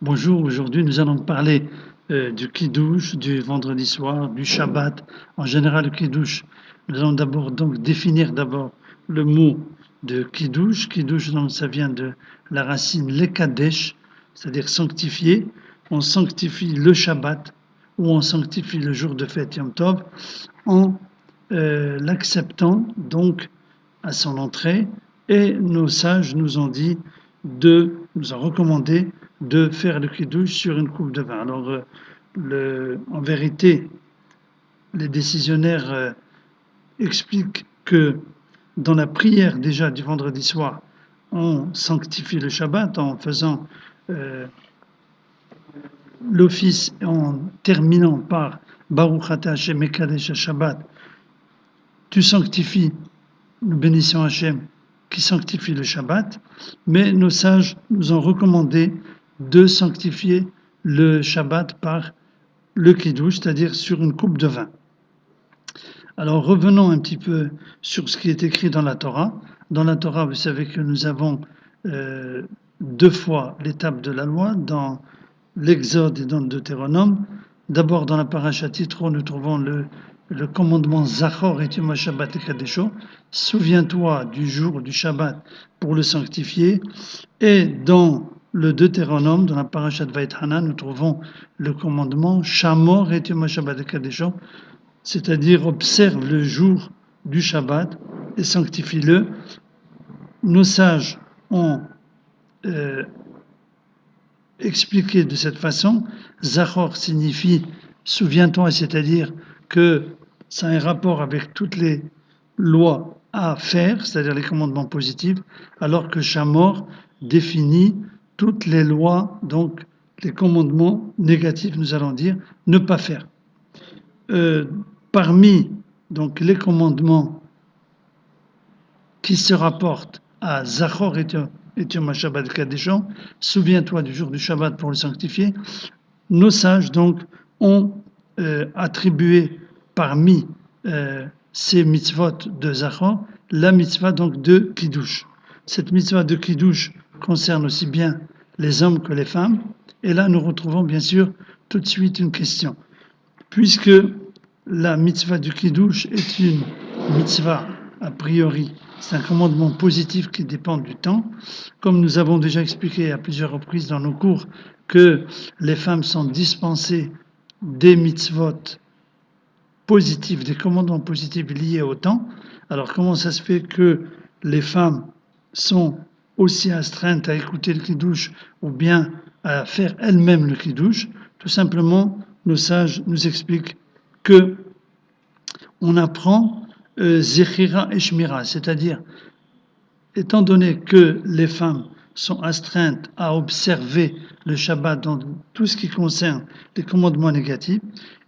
Bonjour, aujourd'hui nous allons parler du Kiddush, du vendredi soir, du Shabbat. En général, le Kiddush, nous allons d'abord donc définir d'abord le mot de Kiddush. Kiddush, donc, ça vient de la racine lekadesh, c'est-à-dire sanctifier. On sanctifie le Shabbat ou on sanctifie le jour de fête Yom Tov en l'acceptant donc à son entrée. Et nos sages nous ont dit nous ont recommandé de faire le kiddush sur une coupe de vin. Alors, en vérité, les décisionnaires expliquent que dans la prière déjà du vendredi soir, on sanctifie le Shabbat en faisant l'office, en terminant par Baruch Ata Hashem Mekadesh Shabbat. Tu sanctifies, nous bénissons Hachem qui sanctifie le Shabbat, mais nos sages nous ont recommandé de sanctifier le Shabbat par le Kiddush, c'est-à-dire sur une coupe de vin. Alors revenons un petit peu sur ce qui est écrit dans la Torah. Dans la Torah, vous savez que nous avons deux fois l'étape de la loi, dans l'Exode et dans le Deutéronome. D'abord, dans la paracha Yitro, nous trouvons le commandement Zachor et Yom Shabbat Kadesho. Souviens-toi du jour du Shabbat pour le sanctifier. Et dans le Deutéronome, dans la paracha de Vaïthana, nous trouvons le commandement Shamor et Yom Shabbat Kadesho, c'est-à-dire observe le jour du Shabbat et sanctifie-le. Nos sages ont expliqué de cette façon. Zachor signifie souviens-toi, c'est-à-dire que ça a un rapport avec toutes les lois à faire, c'est-à-dire les commandements positifs, alors que Shamor définit toutes les lois, donc les commandements négatifs, nous allons dire, ne pas faire. Parmi donc les commandements qui se rapportent à Zachor et Yom Shabbat Kadeshon, souviens-toi du jour du Shabbat pour le sanctifier. Nos sages donc ont attribué parmi ces mitzvot de Zachor la mitzvah donc de Kiddush. Cette mitzvah de Kiddush concerne aussi bien les hommes que les femmes. Et là, nous retrouvons bien sûr tout de suite une question. Puisque la mitzvah du Kiddush est une mitzvah a priori, c'est un commandement positif qui dépend du temps. Comme nous avons déjà expliqué à plusieurs reprises dans nos cours que les femmes sont dispensées des mitzvot positifs, des commandements positifs liés au temps. Alors comment ça se fait que les femmes sont aussi astreintes à écouter le Kiddush ou bien à faire elles-mêmes le Kiddush? Tout simplement, nos sages nous expliquent que on apprend Zechira et Shmira, c'est-à-dire, étant donné que les femmes sont astreintes à observer le Shabbat dans tout ce qui concerne les commandements négatifs,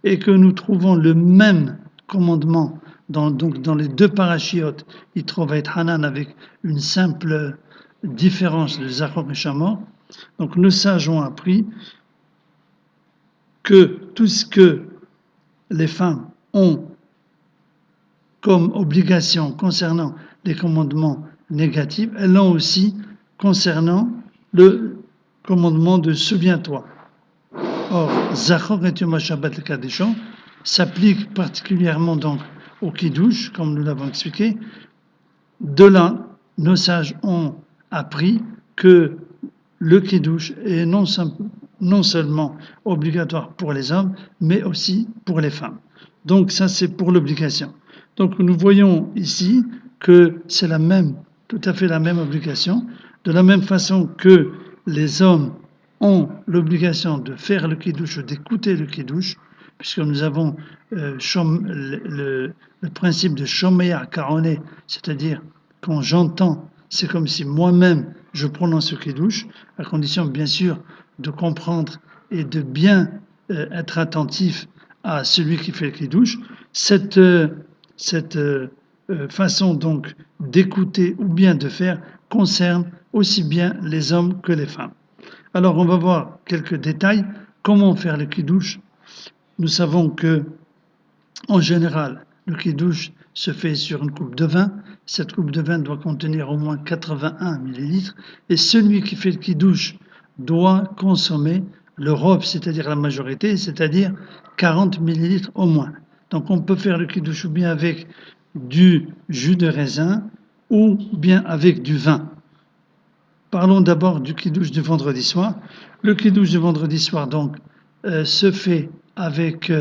et que nous trouvons le même commandement donc dans les deux parachiotes, Yitro et Hanan, avec une simple différence de Zachor et Shamor. Donc nos sages ont appris que tout ce que les femmes ont comme obligation concernant les commandements négatifs, elles l'ont aussi concernant le commandement de souviens-toi. Or, Zachor et Yom Shabbat Kadeshon s'applique particulièrement donc au Kiddush, comme nous l'avons expliqué. De là, nos sages ont appris que le Kiddush est non seulement obligatoire pour les hommes, mais aussi pour les femmes. Donc ça, c'est pour l'obligation. Donc nous voyons ici que c'est tout à fait la même obligation, de la même façon que les hommes ont l'obligation de faire le Kiddush ou d'écouter le Kiddush, puisque nous avons le principe de Shomea Karoné, c'est-à-dire quand j'entends, c'est comme si moi-même je prononce le Kiddush, à condition bien sûr de comprendre et de bien être attentif à celui qui fait le Kiddush. Cette façon donc d'écouter ou bien de faire concerne aussi bien les hommes que les femmes. Alors on va voir quelques détails. Comment faire le Kiddush? Nous savons que en général, le Kiddush se fait sur une coupe de vin. Cette coupe de vin doit contenir au moins 81 millilitres. Et celui qui fait le Kiddush doit consommer le robe, c'est-à-dire la majorité, c'est-à-dire 40 millilitres au moins. Donc on peut faire le kiddush ou bien avec du jus de raisin ou bien avec du vin. Parlons d'abord du kiddush du vendredi soir. Le kiddush du vendredi soir donc se fait avec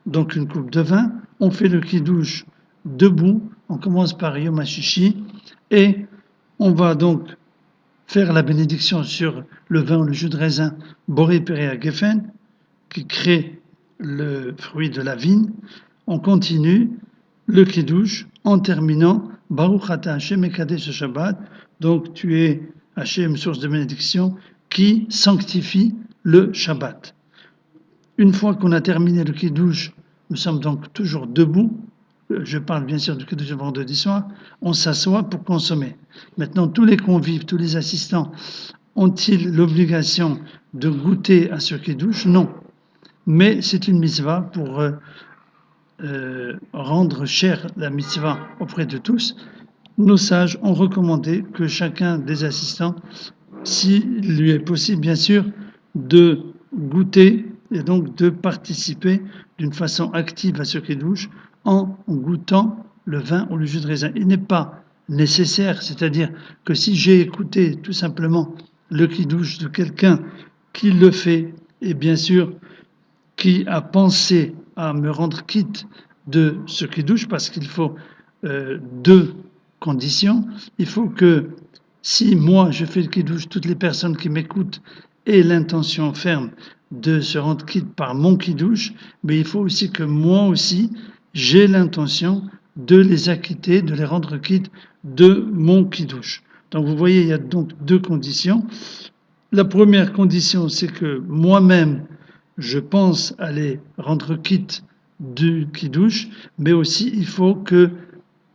donc une coupe de vin. On fait le kiddush debout. On commence par Yom HaShishi et on va donc faire la bénédiction sur le vin ou le jus de raisin Boré Perea Geffen qui crée le fruit de la vigne. On continue le kiddush en terminant Baruch Ata Hashem Mekadesh Shabbat. Donc tu es Hashem, source de bénédiction, qui sanctifie le Shabbat. Une fois qu'on a terminé le kiddush, nous sommes donc toujours debout. Je parle bien sûr du kiddush du vendredi soir. On s'assoit pour consommer. Maintenant, tous les convives, tous les assistants, ont-ils l'obligation de goûter à ce kiddush? Non. Mais c'est une mitzvah pour rendre chère la mitzvah auprès de tous. Nos sages ont recommandé que chacun des assistants, s'il lui est possible bien sûr, de goûter et donc de participer d'une façon active à ce kiddush en goûtant le vin ou le jus de raisin. Il n'est pas nécessaire, c'est-à-dire que si j'ai écouté tout simplement le kiddush de quelqu'un qui le fait, et bien sûr qui a pensé à me rendre quitte de ce kiddush, parce qu'il faut deux conditions. Il faut que si moi je fais le kiddush, toutes les personnes qui m'écoutent aient l'intention ferme de se rendre quitte par mon kiddush, mais il faut aussi que moi aussi j'ai l'intention de les acquitter, de les rendre quitte de mon kiddush. Donc vous voyez, il y a donc deux conditions. La première condition, c'est que moi-même, je pense à les rendre quitte du kiddush, mais aussi il faut que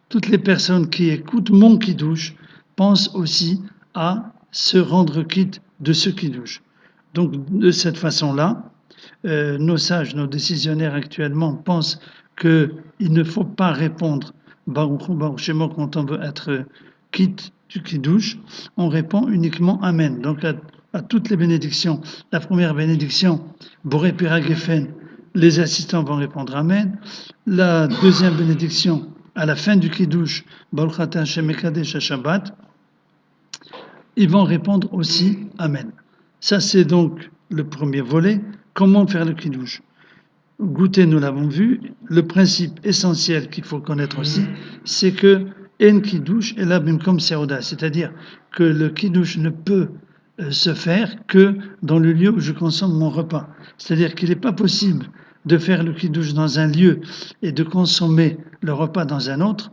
toutes les personnes qui écoutent mon kiddush pensent aussi à se rendre quitte de ce kiddush. Donc de cette façon-là, nos sages, nos décisionnaires actuellement pensent qu'il ne faut pas répondre Baruch Hu, Baruch Shemo quand on veut être quitte du kiddush, on répond uniquement Amen. Donc à toutes les bénédictions, la première bénédiction, Boré Pera Geffen, les assistants vont répondre Amen. La deuxième bénédiction, à la fin du kiddush, Baruch Ata Hashem Mekadesh Shabbat, ils vont répondre aussi Amen. Ça, c'est donc le premier volet. Comment faire le kiddush? Goûter, nous l'avons vu. Le principe essentiel qu'il faut connaître aussi, c'est que en kiddush et la bimkom seoda, c'est-à-dire que le kiddush ne peut se faire que dans le lieu où je consomme mon repas. C'est-à-dire qu'il n'est pas possible de faire le kiddush dans un lieu et de consommer le repas dans un autre.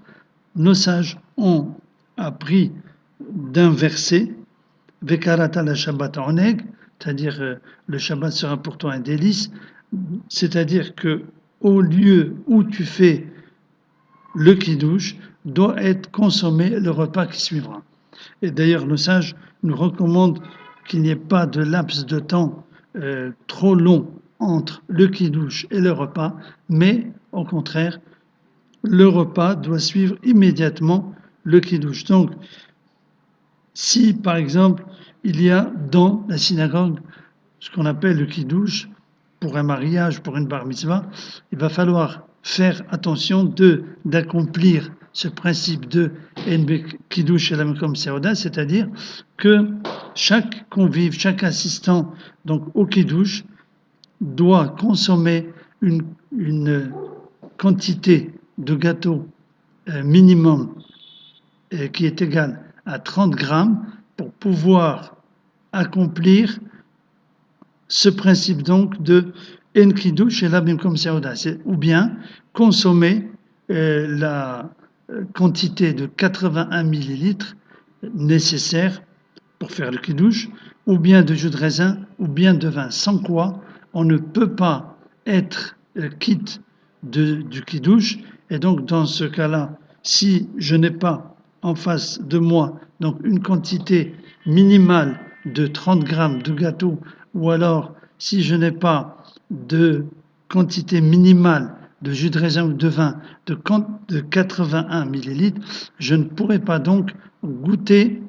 Nos sages ont appris d'un verset, Vekarata la Shabbat oneg, c'est-à-dire le Shabbat sera pour toi un délice, c'est-à-dire que au lieu où tu fais le kiddush, doit être consommé le repas qui suivra. Et d'ailleurs, nos sages nous recommandent qu'il n'y ait pas de laps de temps trop long entre le kiddush et le repas, mais au contraire, le repas doit suivre immédiatement le kiddush. Donc, si par exemple, il y a dans la synagogue ce qu'on appelle le kiddush, pour un mariage, pour une bar mitzvah, il va falloir faire attention d'accomplir ce principe de kiddush et la mekom seoda, c'est-à-dire que chaque convive, chaque assistant donc au kiddush doit consommer une quantité de gâteau minimum qui est égale à 30 grammes pour pouvoir accomplir ce principe donc de en kiddush et la bimkom seoda, ou bien consommer la quantité de 81 millilitres nécessaire pour faire le kiddush, ou bien de jus de raisin, ou bien de vin, sans quoi on ne peut pas être quitte du kiddush. Et donc dans ce cas-là, si je n'ai pas en face de moi donc une quantité minimale de 30 grammes de gâteau, ou alors si je n'ai pas de quantité minimale de jus de raisin ou de vin de 81 millilitres, je ne pourrai pas donc goûter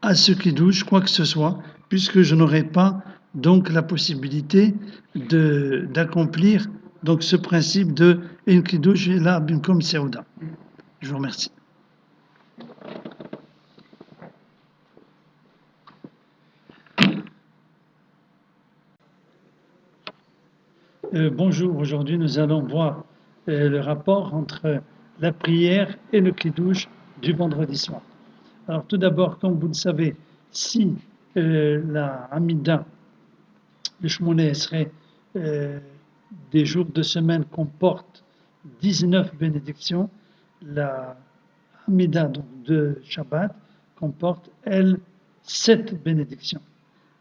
à ce kiddush quoi que ce soit, puisque je n'aurai pas donc la possibilité d'accomplir donc ce principe de Enkidush et la Bimkom Seouda. Je vous remercie. Bonjour, aujourd'hui nous allons voir le rapport entre la prière et le Kiddush du vendredi soir. Alors tout d'abord, comme vous le savez, si la Hamida, le Shmoné serait des jours de semaine comporte 19 bénédictions, la Hamida donc, de Shabbat comporte, elle, 7 bénédictions.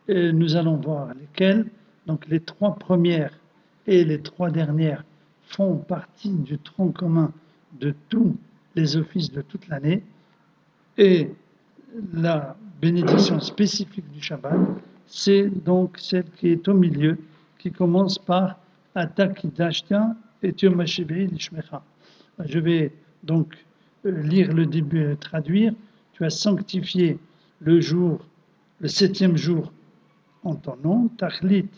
Et nous allons voir lesquelles. Donc les 3 premières et les 3 dernières font partie du tronc commun de tous les offices de toute l'année. Et la bénédiction spécifique du Shabbat, c'est donc celle qui est au milieu, qui commence par Ata Kidashta et Tiomashibri Lishmecha. Je vais donc lire le début et le traduire. Tu as sanctifié le jour, le 7e jour en ton nom, Tachlit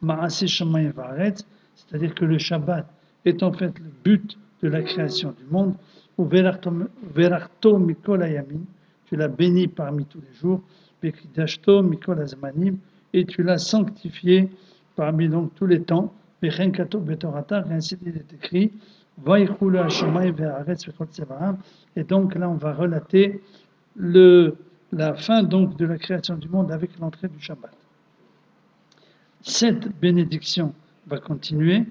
Maaseh Shamayim Vaaretz, c'est-à-dire que le Shabbat est en fait le but de la création du monde, ou Verarto Mikol Ayamin, tu l'as béni parmi tous les jours, Bekidashto Mikol Azmanim, et tu l'as sanctifié parmi donc tous les temps, Bechenkato Betorata, et ainsi il est écrit, Vaïchulu Hashamayim Vaaretz Vechol Tsevaam, et donc là on va relater la fin donc de la création du monde avec l'entrée du Shabbat. Cette bénédiction va continuer.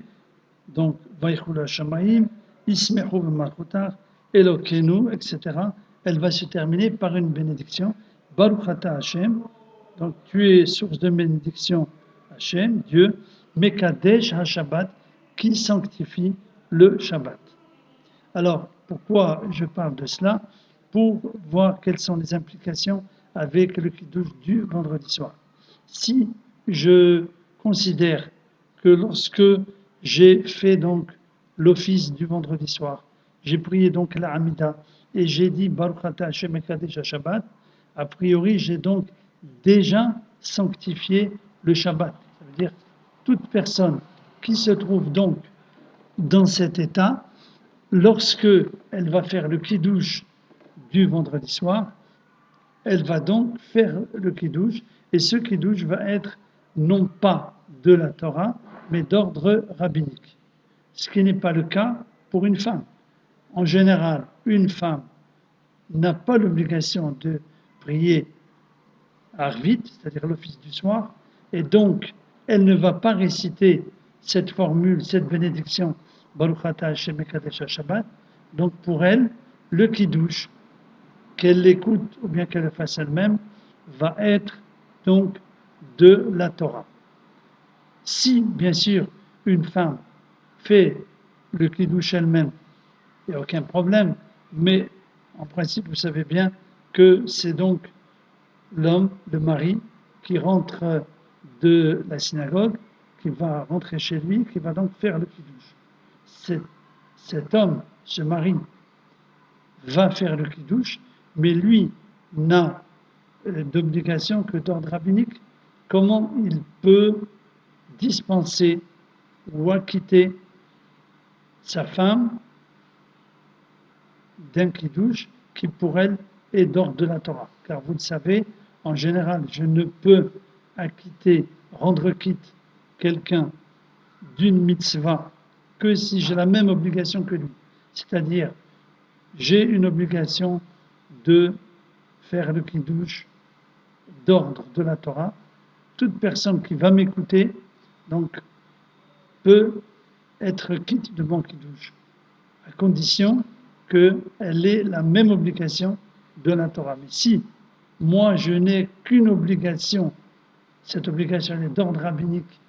Donc, Vaïchula Shamaim, Ismehu Malchutar, Elokenu, etc. Elle va se terminer par une bénédiction. Baruch Ata Hashem. Donc, tu es source de bénédiction, Hashem, Dieu. Mekadesh HaShabbat, qui sanctifie le Shabbat. Alors, pourquoi je parle de cela? Pour voir quelles sont les implications avec le Kiddush du vendredi soir. Si je considère que lorsque j'ai fait donc l'office du vendredi soir, j'ai prié donc la Hamida et j'ai dit Baruch Ata Hashem Ekadesh Shabbat, a priori j'ai donc déjà sanctifié le Shabbat. Ça veut dire toute personne qui se trouve donc dans cet état, lorsque elle va faire le Kiddush du vendredi soir, elle va donc faire le Kiddush, et ce Kiddush va être non pas de la Torah, mais d'ordre rabbinique. Ce qui n'est pas le cas pour une femme. En général, une femme n'a pas l'obligation de prier Arvit, c'est-à-dire l'office du soir, et donc elle ne va pas réciter cette formule, cette bénédiction, Baruch Ata Hashem Ekadesh Shabbat. Donc pour elle, le Kiddush, qu'elle l'écoute ou bien qu'elle le fasse elle-même, va être donc de la Torah. Si, bien sûr, une femme fait le Kiddush elle-même, il n'y a aucun problème, mais en principe, vous savez bien que c'est donc l'homme, le mari, qui rentre de la synagogue, qui va rentrer chez lui, qui va donc faire le Kiddush. Cet homme, ce mari, va faire le Kiddush, mais lui n'a d'obligation que d'ordre rabbinique. Comment il peut dispenser ou acquitter sa femme d'un Kiddush qui pour elle est d'ordre de la Torah? Car vous le savez, en général, je ne peux acquitter, rendre quitte quelqu'un d'une mitzvah que si j'ai la même obligation que lui. C'est-à-dire, j'ai une obligation de faire le Kiddush d'ordre de la Torah. Toute personne qui va m'écouter donc peut être quitte de mon Kiddush, à condition qu'elle ait la même obligation de la Torah. Mais si moi je n'ai qu'une obligation, cette obligation est d'ordre rabbinique,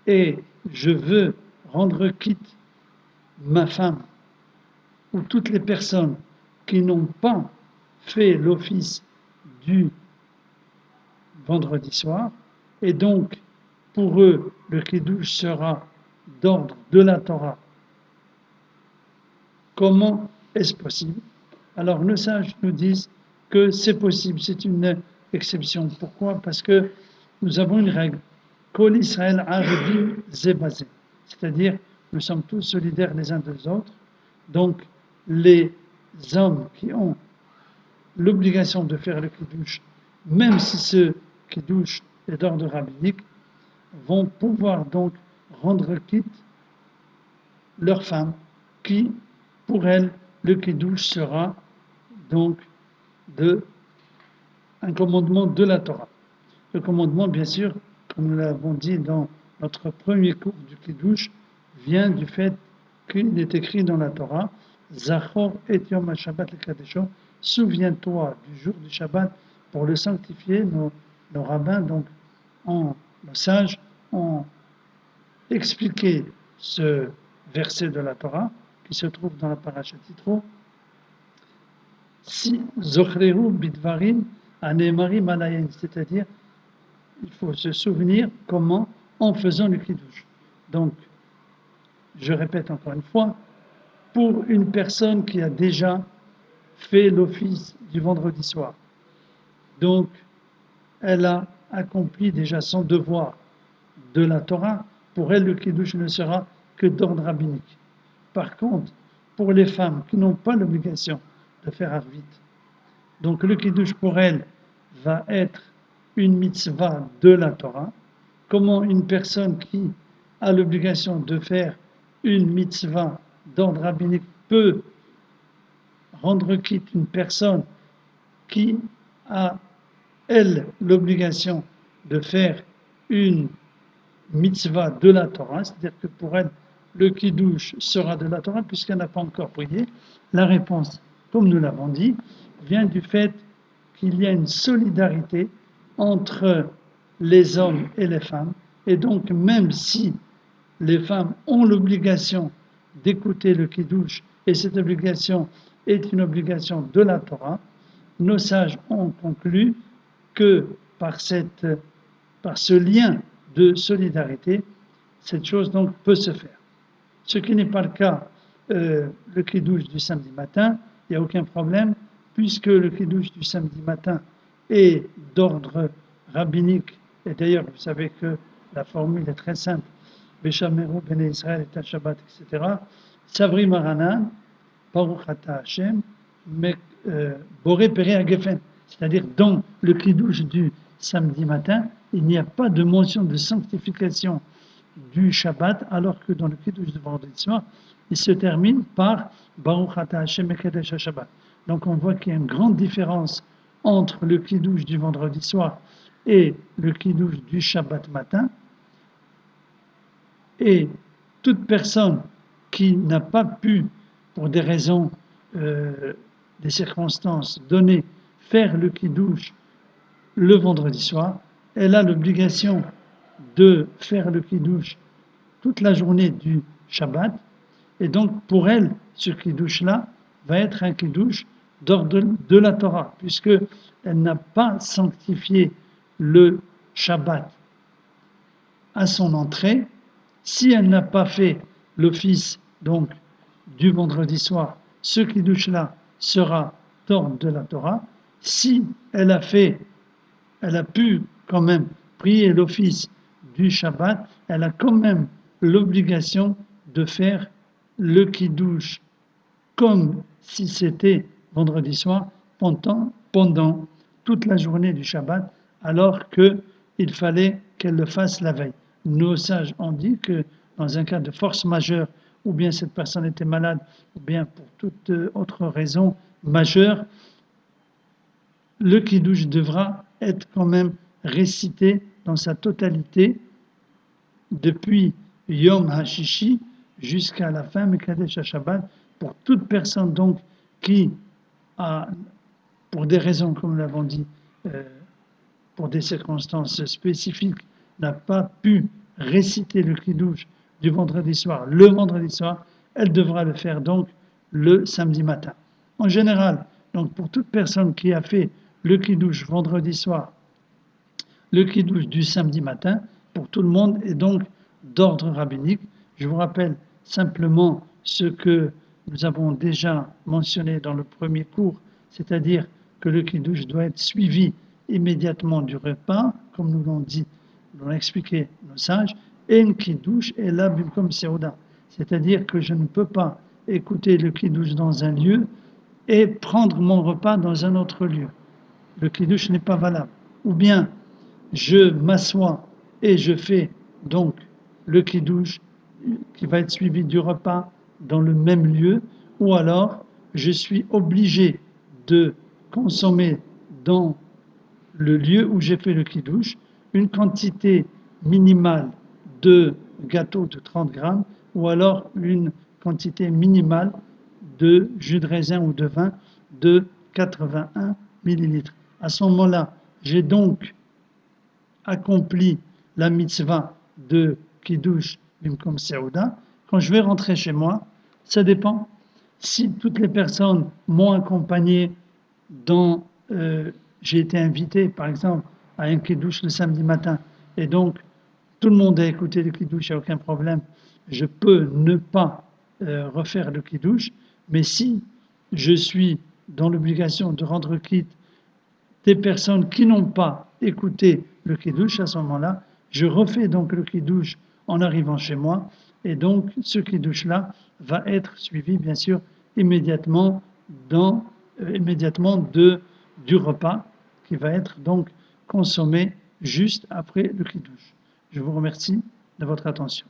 et je veux rendre quitte ma femme ou toutes les personnes qui n'ont pas fait l'office du vendredi soir, et donc pour eux le Kiddush sera d'ordre de la Torah. Comment est-ce possible? Alors nos sages nous disent que c'est possible, c'est une exception. Pourquoi? Parce que nous avons une règle. Kol Israël Arevim Zebazé. C'est-à-dire, nous sommes tous solidaires les uns des autres. Donc, les hommes qui ont l'obligation de faire le kiddush, même si ce kiddush est d'ordre rabbinique, vont pouvoir donc rendre quitte leur femme, qui, pour elle, le kiddush sera donc un commandement de la Torah. Le commandement, bien sûr, comme nous l'avons dit dans notre premier cours du kiddush, vient du fait qu'il est écrit dans la Torah, Zachor et Yom HaShabbat le Kadesho, souviens-toi du jour du Shabbat pour le sanctifier. Nos rabbins, donc, nos sages, ont expliqué ce verset de la Torah qui se trouve dans la paracha Yitro. Si Zochrehu Bidvarim Anemarim Alayen, c'est-à-dire il faut se souvenir comment en faisant le kiddush. Donc, je répète encore une fois, pour une personne qui a déjà fait l'office du vendredi soir, donc elle a accompli déjà son devoir de la Torah, pour elle le kiddush ne sera que d'ordre rabbinique. Par contre, pour les femmes qui n'ont pas l'obligation de faire arvit, donc le kiddush pour elles va être une mitzvah de la Torah. Comment une personne qui a l'obligation de faire une mitzvah d'ordre rabbinique peut rendre quitte une personne qui a, elle, l'obligation de faire une mitzvah de la Torah, c'est-à-dire que pour elle, le kiddush sera de la Torah puisqu'elle n'a pas encore prié. La réponse, comme nous l'avons dit, vient du fait qu'il y a une solidarité entre les hommes et les femmes, et donc même si les femmes ont l'obligation d'écouter le kiddush, et cette obligation est une obligation de la Torah, nos sages ont conclu que par ce lien de solidarité, cette chose donc peut se faire. Ce qui n'est pas le cas, le kiddush du samedi matin, il n'y a aucun problème, puisque le kiddush du samedi matin est d'ordre rabbinique, et d'ailleurs vous savez que la formule est très simple, Beshameru Bene Israël et Shabbat, etc. Savri Maranan, Baruch Ata Hashem, Boré Pere Agefen, c'est-à-dire dans le kiddush du samedi matin, il n'y a pas de mention de sanctification du Shabbat, alors que dans le kiddush du vendredi soir, il se termine par Baruch Ata Hashem Mekadesh HaShabbat. Donc on voit qu'il y a une grande différence entre le kiddush du vendredi soir et le kiddush du Shabbat matin. Et toute personne qui n'a pas pu, pour des raisons, des circonstances données, faire le kiddush le vendredi soir, elle a l'obligation de faire le kiddush toute la journée du Shabbat. Et donc, pour elle, ce kiddush-là va être un kiddush d'ordre de la Torah, puisqu'elle n'a pas sanctifié le Shabbat à son entrée. Si elle n'a pas fait l'office donc du vendredi soir, ce kiddush-là sera d'ordre de la Torah. Si elle a pu quand même prier l'office du Shabbat, elle a quand même l'obligation de faire le kiddush comme si c'était vendredi soir pendant toute la journée du Shabbat, alors qu'il fallait qu'elle le fasse la veille. Nos sages ont dit que dans un cas de force majeure, ou bien cette personne était malade, ou bien pour toute autre raison majeure, le kiddush devra être quand même récité dans sa totalité depuis Yom HaShishi jusqu'à la fin Mekadesh HaShabbat, pour toute personne donc qui a, pour des raisons comme nous l'avons dit, pour des circonstances spécifiques, n'a pas pu réciter le kiddush du vendredi soir, le vendredi soir, elle devra le faire donc le samedi matin. En général, donc pour toute personne qui a fait le kiddush vendredi soir, le kiddush du samedi matin, pour tout le monde est donc d'ordre rabbinique. Je vous rappelle simplement ce que nous avons déjà mentionné dans le premier cours, c'est-à-dire que le kiddush doit être suivi immédiatement du repas, comme nous l'ont dit, l'ont expliqué nos sages, en kiddush et là bimkom seuda. C'est-à-dire que je ne peux pas écouter le kiddush dans un lieu et prendre mon repas dans un autre lieu. Le kiddush n'est pas valable. Ou bien je m'assois et je fais donc le kiddush qui va être suivi du repas dans le même lieu, ou alors je suis obligé de consommer dans le lieu où j'ai fait le kiddush une quantité minimale de gâteau de 30 grammes, ou alors une quantité minimale de jus de raisin ou de vin de 81 millilitres. À ce moment-là, j'ai donc accompli la mitzvah de Kiddush Bimkom Seuda. Quand je vais rentrer chez moi, ça dépend. Si toutes les personnes m'ont accompagné dans. J'ai été invité, par exemple, à un Kiddush le samedi matin, et donc tout le monde a écouté le Kiddush, il n'y a aucun problème. Je peux ne pas refaire le Kiddush, mais si je suis dans l'obligation de rendre quitte des personnes qui n'ont pas écouté le kiddush, à ce moment-là, je refais donc le kiddush en arrivant chez moi, et donc ce kiddush-là va être suivi, bien sûr, immédiatement, immédiatement du repas qui va être donc consommé juste après le kiddush. Je vous remercie de votre attention.